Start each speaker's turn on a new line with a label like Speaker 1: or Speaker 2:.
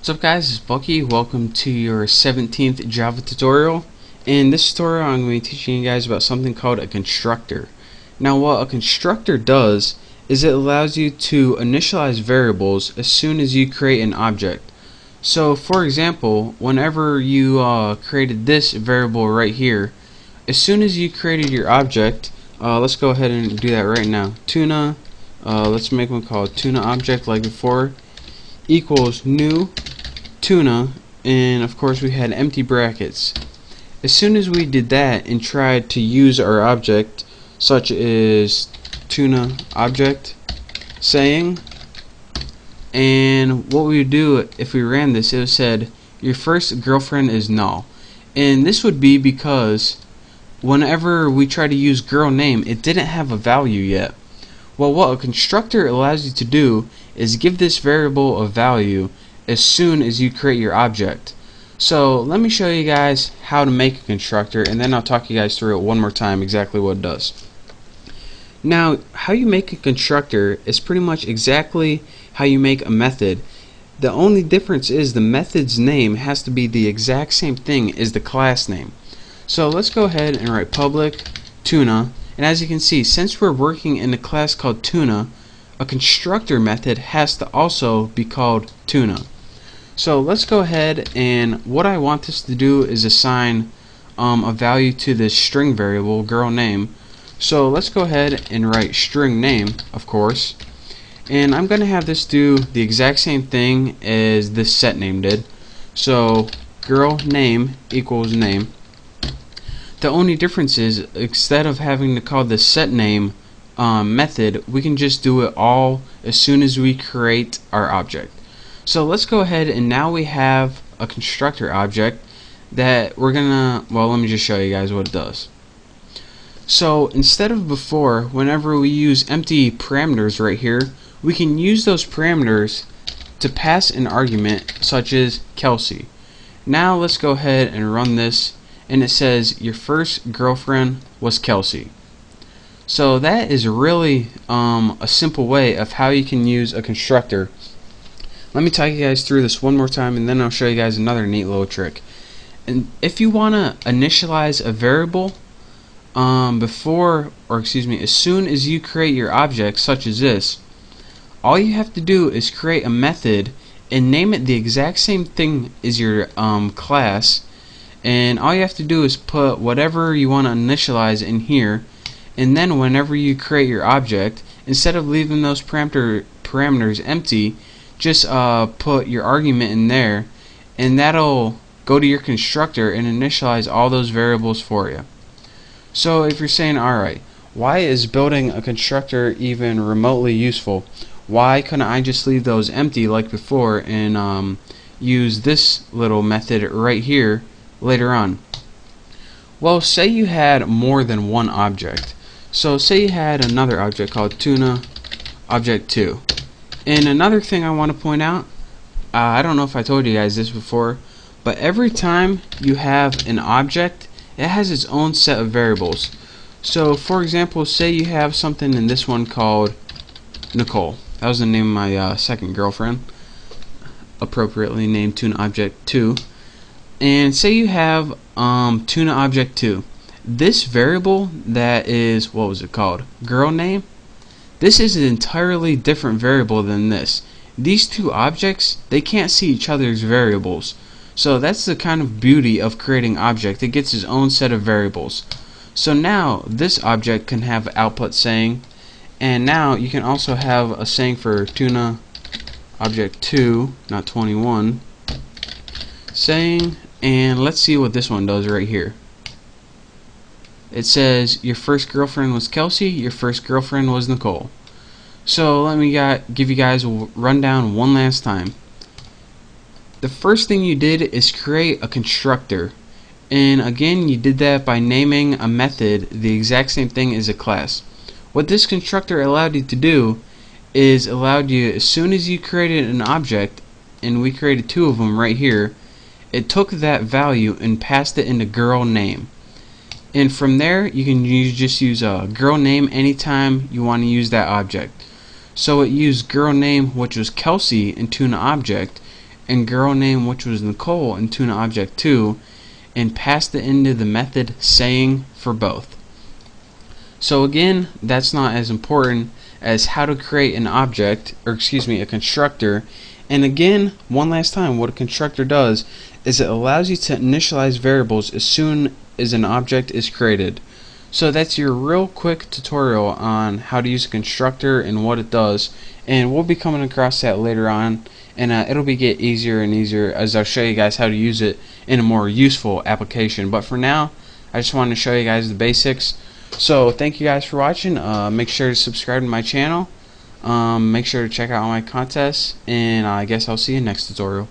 Speaker 1: What's up guys, it's Bucky. Welcome to your 17th Java tutorial. In this tutorial I'm going to be teaching you guys about something called a constructor. Now what a constructor does is it allows you to initialize variables as soon as you create an object. So for example, whenever you created this variable right here, as soon as you created your object, let's go ahead and do that right now. Tuna, let's make one called tuna object like before, equals new tuna, and of course we had empty brackets. As soon as we did that and tried to use our object, such as tuna object saying, and what we would do if we ran this, it said your first girlfriend is null, and this would be because whenever we try to use girl name, it didn't have a value yet. Well, what a constructor allows you to do is give this variable a value as soon as you create your object. So let me show you guys how to make a constructor, and then I'll talk you guys through it one more time exactly what it does. Now, how you make a constructor is pretty much exactly how you make a method. The only difference is the method's name has to be the exact same thing as the class name. So let's go ahead and write public tuna. And as you can see, since we're working in a class called tuna, a constructor method has to also be called tuna. So let's go ahead, and what I want this to do is assign a value to this string variable, girl name. So let's go ahead and write string name, of course. And I'm going to have this do the exact same thing as this set name did. So girl name equals name. The only difference is, instead of having to call the set name method, we can just do it all as soon as we create our object. So let's go ahead, and now we have a constructor object that we're gonna, well, let me just show you guys what it does. So instead of before, whenever we use empty parameters right here, we can use those parameters to pass an argument such as Kelsey. Now let's go ahead and run this, and it says your first girlfriend was Kelsey. So that is really a simple way of how you can use a constructor. Let me talk you guys through this one more time, and then I'll show you guys another neat little trick. And if you want to initialize a variable as soon as you create your object, such as this, all you have to do is create a method and name it the exact same thing as your class. And all you have to do is put whatever you want to initialize in here, and then whenever you create your object, instead of leaving those parameters empty, just put your argument in there, and that'll go to your constructor and initialize all those variables for you. So if you're saying, alright, why is building a constructor even remotely useful? Why couldn't I just leave those empty like before and use this little method right here later on? Well, say you had more than one object. So say you had another object called tuna object 2. And another thing I want to point out, I don't know if I told you guys this before, but every time you have an object, it has its own set of variables. So for example, say you have something in this one called Nicole. That was the name of my second girlfriend, appropriately named tuna object 2. And say you have tuna object 2. This variable that is, what was it called? Girl name. This is an entirely different variable than this. These two objects, they can't see each other's variables. So that's the kind of beauty of creating object. It gets its own set of variables. So now this object can have output saying, and now you can also have a saying for tuna object 2, not 21, saying. And let's see what this one does right here. It says your first girlfriend was Kelsey, your first girlfriend was Nicole. So let me give you guys a rundown one last time. The first thing you did is create a constructor, and again you did that by naming a method the exact same thing as a class. What this constructor allowed you to do is allowed you, as soon as you created an object, and we created two of them right here, it took that value and passed it into girl name. And from there you can just use a girl name anytime you want to use that object. So it used girl name, which was Kelsey, in tuna object, and girl name, which was Nicole, into an object 2, and passed it into the method saying for both. So again, that's not as important as how to create an object, or excuse me, a constructor. And again, one last time, what a constructor does is it allows you to initialize variables as soon as an object is created. So that's your real quick tutorial on how to use a constructor and what it does, and we'll be coming across that later on, and it'll be get easier and easier as I'll show you guys how to use it in a more useful application. But for now, I just wanted to show you guys the basics. So thank you guys for watching. Make sure to subscribe to my channel. Make sure to check out all my contests, and I guess I'll see you next tutorial.